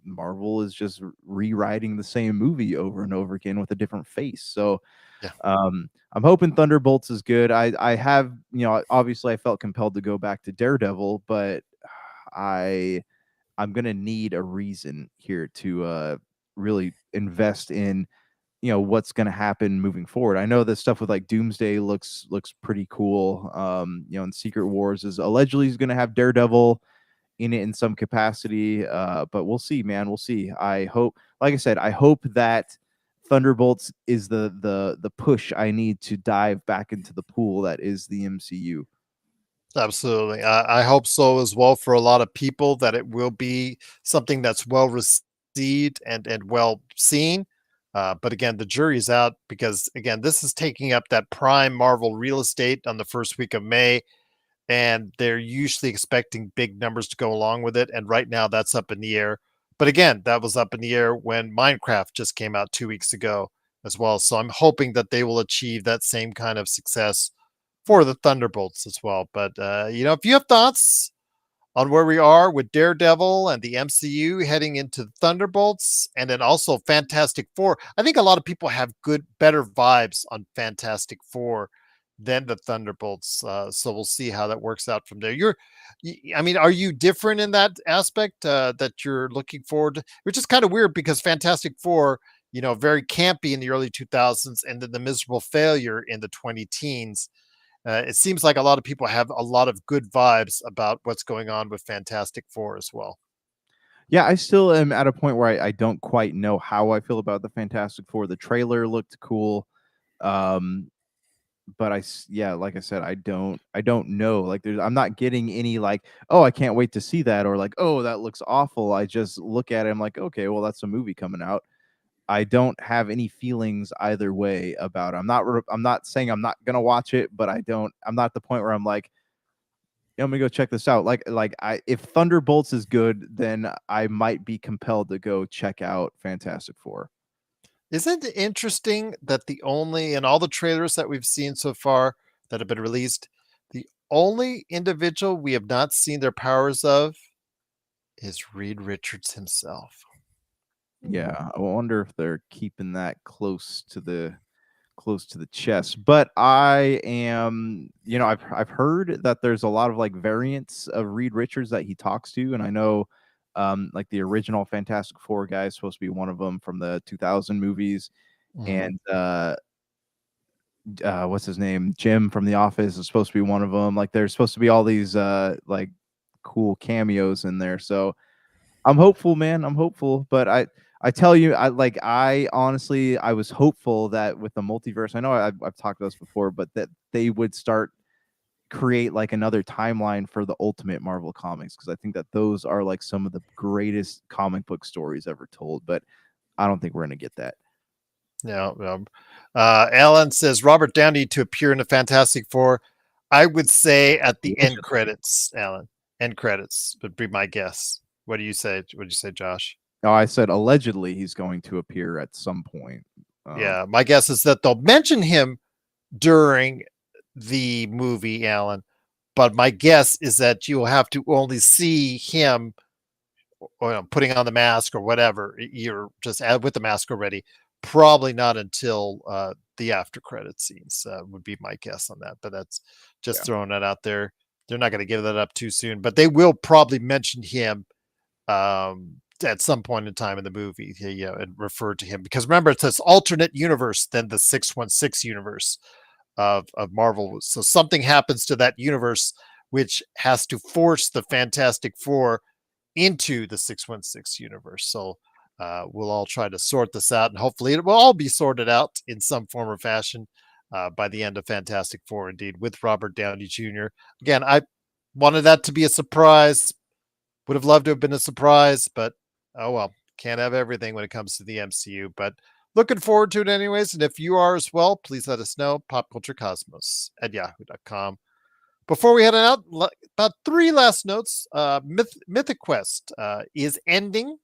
Marvel is just rewriting the same movie over and over again with a different face. So yeah, I'm hoping Thunderbolts is good. I have, obviously I felt compelled to go back to Daredevil, but I I'm gonna need a reason here to really invest in what's going to happen moving forward. I know this stuff with like Doomsday looks pretty cool. And Secret Wars is allegedly he's going to have Daredevil in it in some capacity. But we'll see, man. We'll see. I hope, like I said, I hope that Thunderbolts is the push I need to dive back into the pool that is the MCU. absolutely. I hope so as well for a lot of people that it will be something that's well received and well seen. But again, the jury's out because again, this is taking up that prime Marvel real estate on the first week of May, and they're usually expecting big numbers to go along with it. And right now, that's up in the air. But again, that was up in the air when Minecraft just came out 2 weeks ago as well. So I'm hoping that they will achieve that same kind of success for the Thunderbolts as well. But if you have thoughts on where we are with Daredevil and the MCU heading into Thunderbolts and then also Fantastic Four. I think a lot of people have better vibes on Fantastic Four than the Thunderbolts. So we'll see how that works out from there. I mean, are you different in that aspect that you're looking forward to? Which is kind of weird because Fantastic Four, very campy in the early 2000s and then the miserable failure in the 20 teens. It seems like a lot of people have a lot of good vibes about what's going on with Fantastic Four as well. Yeah, I still am at a point where I don't quite know how I feel about the Fantastic Four. The trailer looked cool. Um, but yeah, like I said, I don't know. Like I'm not getting any like, oh, I can't wait to see that, or like, oh, that looks awful. I just look at it, I'm like, okay, well, that's a movie coming out. I don't have any feelings either way about it. I'm not saying I'm not gonna watch it, but I'm not at the point where I'm like, yeah, I'm gonna go check this out. Like I if Thunderbolts is good, then I might be compelled to go check out Fantastic Four. Isn't it interesting that the only, in all the trailers that we've seen so far that have been released, the only individual we have not seen their powers of is Reed Richards himself. Yeah, I wonder if they're keeping that close to the chest. But I am, I've heard that there's a lot of like variants of Reed Richards that he talks to, and I know like the original Fantastic Four guy is supposed to be one of them from the 2000 movies, Mhm. and what's his name? Jim from The Office is supposed to be one of them. Like there's supposed to be all these like cool cameos in there. So I'm hopeful, man. I'm hopeful, but I tell you, I honestly I was hopeful that with the multiverse, I know I've talked about this before, but that they would start create like another timeline for the Ultimate Marvel comics, because I think that those are like some of the greatest comic book stories ever told. But I don't think we're gonna get that. Yeah. Alan says Robert Downey to appear in the Fantastic Four. I would say at the end credits, Alan. End credits would be my guess. What do you say? What do you say, Josh? No, I said allegedly he's going to appear at some point. Yeah, my guess is that they'll mention him during the movie, Alan. But my guess is that you'll have to only see him or putting on the mask or whatever. You're just with the mask already. Probably not until the after credit scenes would be my guess on that. But that's just throwing that out there. They're not going to give that up too soon, but they will probably mention him at some point in time in the movie, and refer to him because remember it's this alternate universe than the 616 universe of Marvel. So something happens to that universe which has to force the Fantastic Four into the 616 universe. So we'll all try to sort this out, and hopefully it will all be sorted out in some form or fashion by the end of Fantastic Four, indeed, with Robert Downey Jr. Again, I wanted that to be a surprise. Would have loved to have been a surprise, but oh well, can't have everything when it comes to the MCU. But looking forward to it anyways. And if you are as well, please let us know. Popculturecosmos at yahoo.com. Before we head on out, about three last notes. Mythic Quest is ending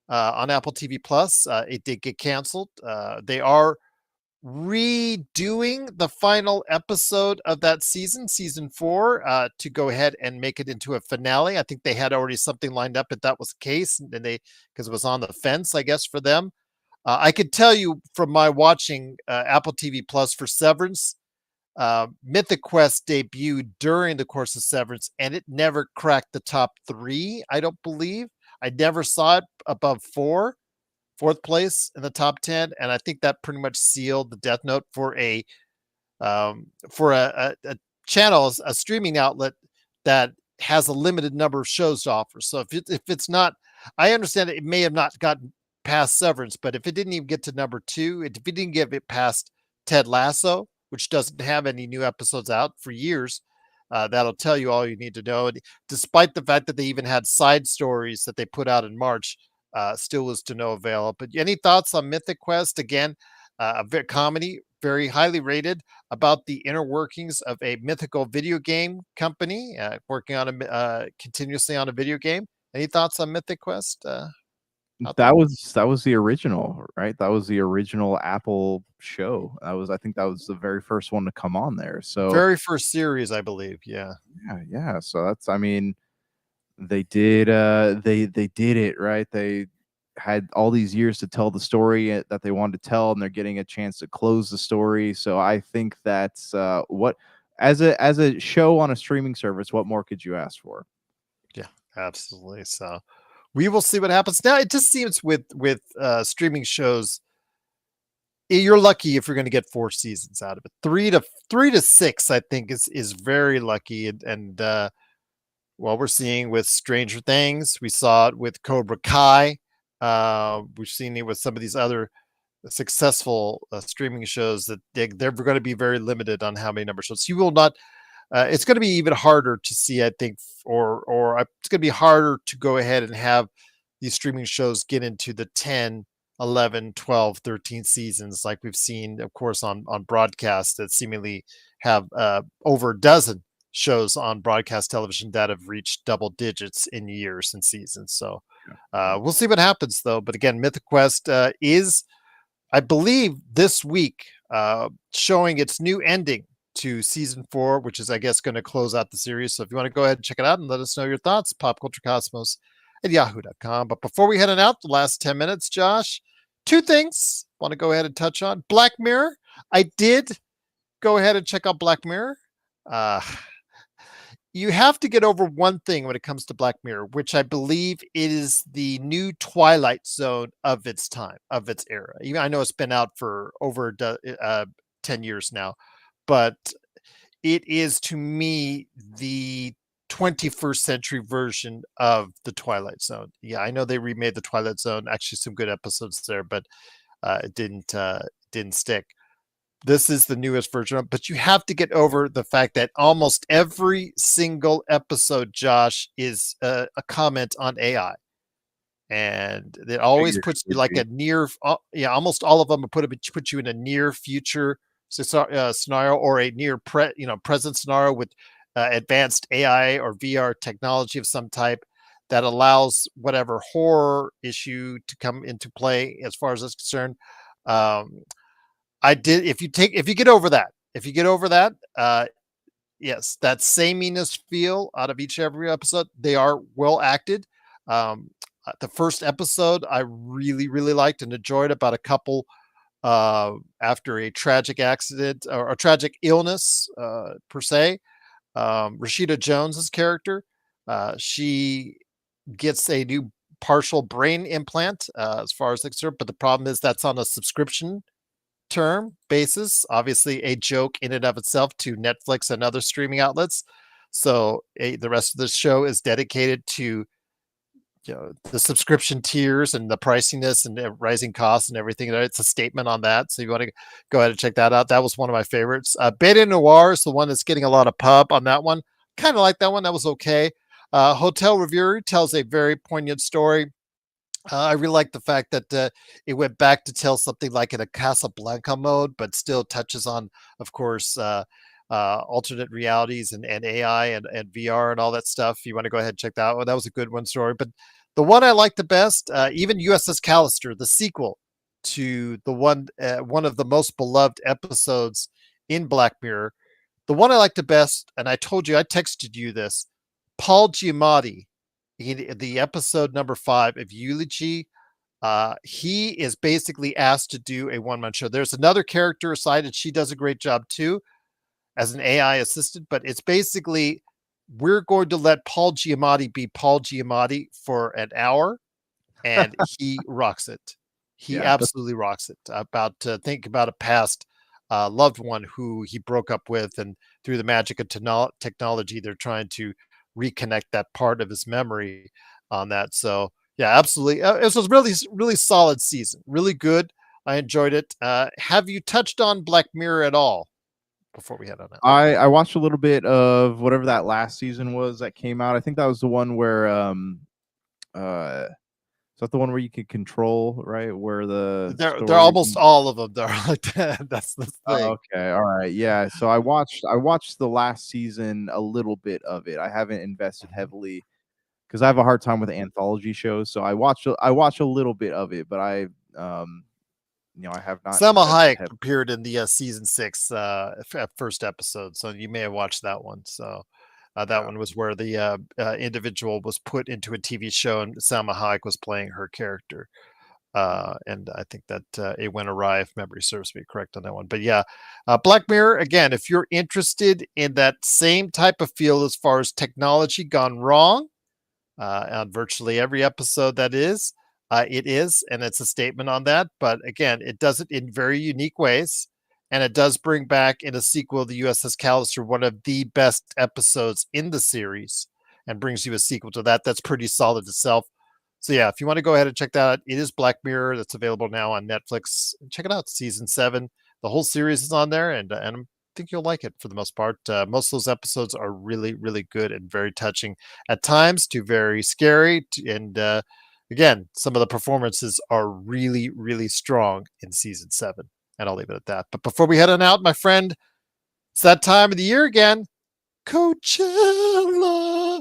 on Apple TV Plus. It did get canceled. They are redoing the final episode of that season 4, to go ahead and make it into a finale. I think they had already something lined up if that was the case, and they because it was on the fence, I guess, for them. I could tell you from my watching Apple TV Plus for Severance, Mythic Quest debuted during the course of Severance, and it never cracked the top 3. I don't believe I never saw it above 4th place in the top 10, and I think that pretty much sealed the death note for a channel, a streaming outlet that has a limited number of shows to offer. So if it's not, I understand it may have not gotten past Severance, but if it didn't even get to number 2, if it didn't get it past Ted Lasso, which doesn't have any new episodes out for years, that'll tell you all you need to know. And despite the fact that they even had side stories that they put out in March, still was to no avail. But any thoughts on Mythic Quest? Again, a comedy, very highly rated, about the inner workings of a mythical video game company working on continuously on a video game. Any thoughts on Mythic Quest? That was the original, right? That was the original Apple show. I think that was the very first one to come on there. So very first series, I believe. Yeah. Yeah. So that's, I mean, they did they did it right. They had all these years to tell the story that they wanted to tell, and they're getting a chance to close the story. So I think that's what, as a show on a streaming service, what more could you ask for? Yeah, absolutely. So we will see what happens. Now it just seems with streaming shows, you're lucky if you're going to get 4 seasons out of it. 3 to 6, I think, is very lucky. And what we're seeing with Stranger Things, we saw it with Cobra Kai. We've seen it with some of these other successful streaming shows that they're going to be very limited on how many number shows. You will not. It's going to be even harder to see, I think, or it's going to be harder to go ahead and have these streaming shows get into the 10, 11, 12, 13 seasons like we've seen, of course, on broadcast that seemingly have over a dozen shows on broadcast television that have reached double digits in years and seasons. So we'll see what happens, though. But again, Mythic Quest is I believe this week, showing its new ending to season 4, which is, I guess, going to close out the series. So if you want to go ahead and check it out and let us know your thoughts, popculturecosmos at yahoo.com. But before we head on out, the last 10 minutes, Josh, 2 things I want to go ahead and touch on. Black Mirror. I did go ahead and check out Black Mirror. You have to get over one thing when it comes to Black Mirror, which I believe is the new Twilight Zone of its time, of its era. Even I know it's been out for over 10 years now, but it is to me the 21st century version of the Twilight Zone. Yeah, I know they remade the Twilight Zone. Actually, some good episodes there, but it didn't stick. This is the newest version, but you have to get over the fact that almost every single episode, Josh, is a comment on AI, and it always puts you like a near, almost all of them put you in a near future scenario or a near present scenario with advanced AI or VR technology of some type that allows whatever horror issue to come into play as far as that's concerned. If you get over that, yes, that sameness feel out of every episode, they are well acted. The first episode I really, really liked and enjoyed, about a couple after a tragic accident or a tragic illness, per se. Rashida Jones's character, she gets a new partial brain implant, as far as concerned, but the problem is that's on a subscription term basis, obviously a joke in and of itself to Netflix and other streaming outlets. So the rest of the show is dedicated to the subscription tiers and the priciness and rising costs and everything. It's a statement on that. So you want to go ahead and check that out. That was one of my favorites. Beta Noir is the one that's getting a lot of pub on that one. Kind of like that one. That was okay. Hotel Review tells a very poignant story. I really like the fact that it went back to tell something like in a Casablanca mode, but still touches on, of course, alternate realities and AI and VR and all that stuff. You want to go ahead and check that out. That was a good one story. But the one I like the best, even USS Callister, the sequel to the one of the most beloved episodes in Black Mirror, the one I like the best, and I told you, I texted you this, Paul Giamatti, the episode number 5 of Eulogy, he is basically asked to do a one-man show. There's another character aside, and she does a great job too as an AI assistant, but it's basically, we're going to let Paul Giamatti be Paul Giamatti for an hour, and he rocks it. He absolutely rocks it. Think about a past loved one who he broke up with, and through the magic of technology, they're trying to reconnect that part of his memory on that. So yeah, absolutely. It was a really, really solid season. Really good. I enjoyed it. Have you touched on Black Mirror at all before we head on out? I watched a little bit of whatever that last season was that came out. I think that was the one where is that the one where you could control, right? Where they're almost all of them. They're like that. That's the thing. Okay, all right, yeah. So I watched the last season, a little bit of it. I haven't invested heavily because I have a hard time with anthology shows. So I watched a little bit of it, but I have not. Salma Hayek appeared in the season 6 first episode, so you may have watched that one. So that one was where the individual was put into a TV show, and Salma Hayek was playing her character. And I think that it went awry, if memory serves me correct on that one. But yeah, Black Mirror, again, if you're interested in that same type of feel as far as technology gone wrong, on virtually every episode that is, it is, and it's a statement on that. But again, it does it in very unique ways. And it does bring back in a sequel, the USS Callister, one of the best episodes in the series, and brings you a sequel to that. That's pretty solid itself. So yeah, if you want to go ahead and check that out, it is Black Mirror. That's available now on Netflix. Check it out. Season 7. The whole series is on there, and I think you'll like it for the most part. Most of those episodes are really, really good and very touching at times, to very scary. And again, some of the performances are really, really strong in season 7. And I'll leave it at that. But before we head on out, my friend, it's that time of the year again. Coachella.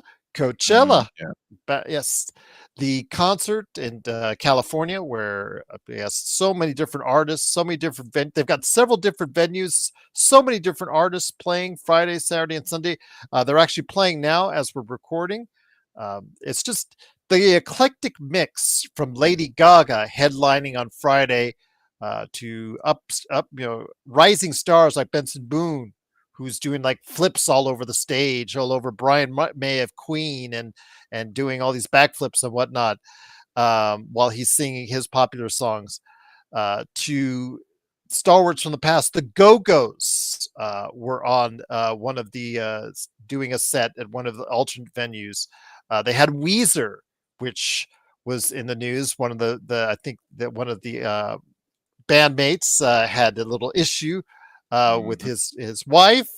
Yeah. Yes. the concert in California, where yes, so many different artists, so many different they've got several different venues, so many different artists playing Friday, Saturday, and Sunday. They're actually playing now as we're recording. It's just the eclectic mix from Lady Gaga headlining on Friday to up rising stars like Benson Boone, who's doing like flips all over the stage, all over Brian May of Queen, and doing all these backflips and whatnot while he's singing his popular songs. To stalwarts from the past, the Go-Go's were on one of the doing a set at one of the alternate venues. They had Weezer, which was in the news. One of the I think that one of the bandmates had a little issue with his wife,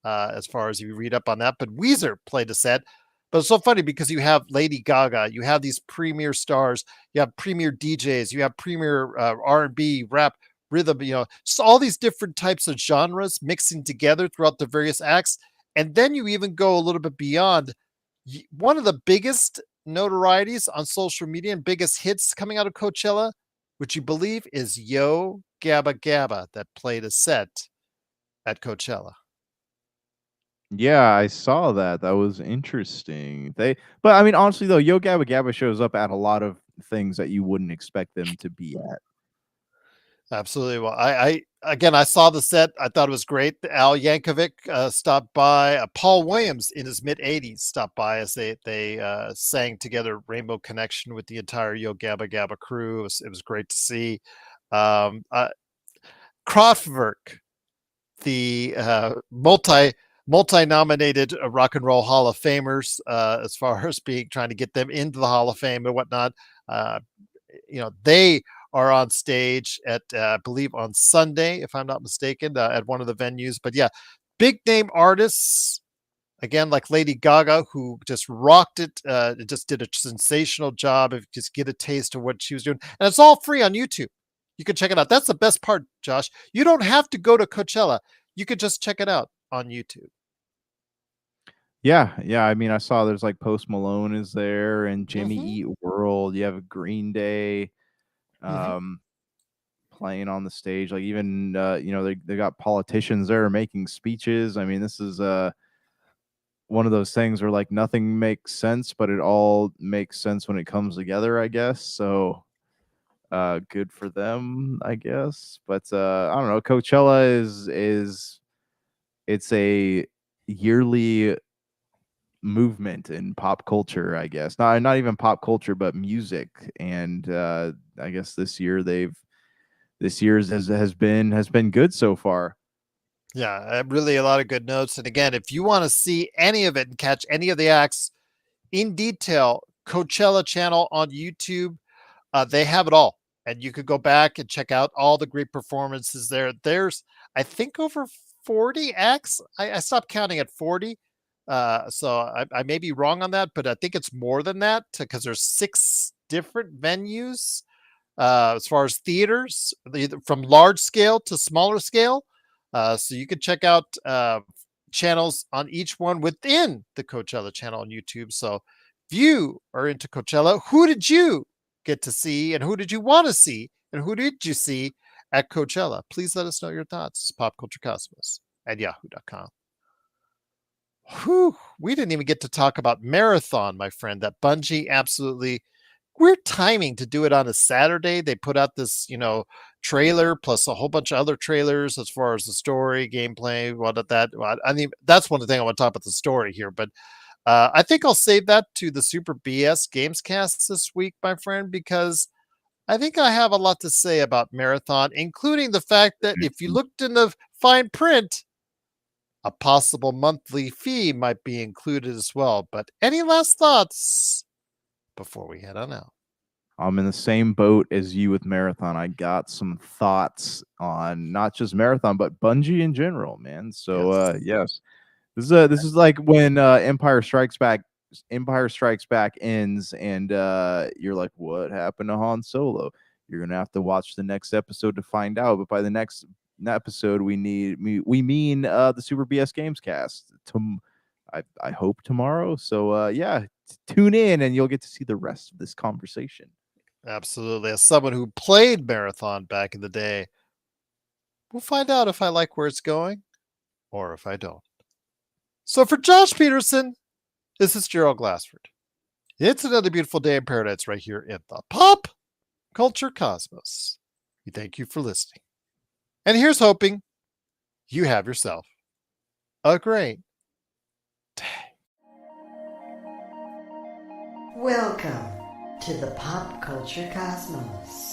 as far as you read up on that. But Weezer played a set. But it's so funny because you have Lady Gaga, you have these premier stars, you have premier DJs, you have premier R&B, rap, rhythm, so all these different types of genres mixing together throughout the various acts. And then you even go a little bit beyond. One of the biggest notorieties on social media and biggest hits coming out of Coachella, which you believe is Yo Gabba Gabba, that played a set at Coachella. Yeah, I saw that. That was interesting. But I mean, honestly though, Yo Gabba Gabba shows up at a lot of things that you wouldn't expect them to be at. Absolutely. Well, I saw the set. I thought it was great. Al Yankovic stopped by. Paul Williams in his mid 80s stopped by as they sang together "Rainbow Connection" with the entire Yo Gabba Gabba crew. It was great to see. Kraftwerk, the multi-nominated Rock and Roll Hall of Famers, as far as trying to get them into the Hall of Fame and whatnot. They are on stage at I believe on Sunday, if I'm not mistaken, at one of the venues. But yeah, big name artists again, like Lady Gaga, who just rocked it, just did a sensational job of just get a taste of what she was doing, and it's all free on YouTube. You can check it out. That's the best part, Josh. You don't have to go to Coachella. You could just check it out on YouTube. Yeah, yeah. I mean, I saw there's like Post Malone is there and Jimmy Eat World. You have Green Day playing on the stage. Like even they got politicians there making speeches. I mean, this is one of those things where like nothing makes sense, but it all makes sense when it comes together, I guess. So good for them, I guess. But I don't know. Coachella is it's a yearly movement in pop culture, I guess. Not even pop culture, but music. And I guess this year's has been good so far. Yeah, really a lot of good notes. And again, if you want to see any of it and catch any of the acts in detail, Coachella channel on YouTube, they have it all. And you could go back and check out all the great performances there. There's, I think, over 40 acts. I stopped counting at 40. So I may be wrong on that, but I think it's more than that because there's 6 different venues as far as theaters, from large scale to smaller scale. So you can check out channels on each one within the Coachella channel on YouTube. So if you are into Coachella, who did you get to see and who did you want to see and who did you see at Coachella? Please let us know your thoughts. PopCultureCosmos at yahoo.com. Whew, we didn't even get to talk about Marathon, my friend. That Bungie absolutely weird timing to do it on a Saturday. They put out this, trailer plus a whole bunch of other trailers as far as the story, gameplay, I mean, that's one of the things I want to talk about the story here, but I think I'll save that to the Super BS Gamescast this week, my friend, because I think I have a lot to say about Marathon, including the fact that if you looked in the fine print, a possible monthly fee might be included as well. But any last thoughts before we head on out? I'm in the same boat as you with Marathon. I got some thoughts on not just Marathon, but Bungie in general, man. So yes. This is like when Empire Strikes Back ends and you're like, what happened to Han Solo? You're gonna have to watch the next episode to find out. But by the next episode, we mean the Super BS Games cast. I hope tomorrow. So yeah, tune in and you'll get to see the rest of this conversation. Absolutely. As someone who played Marathon back in the day, we'll find out if I like where it's going or if I don't. So for Josh Peterson, this is Gerald Glassford. It's another beautiful day in paradise right here in the Pop Culture Cosmos. We thank you for listening. And here's hoping you have yourself a great day. Welcome to the Pop Culture Cosmos.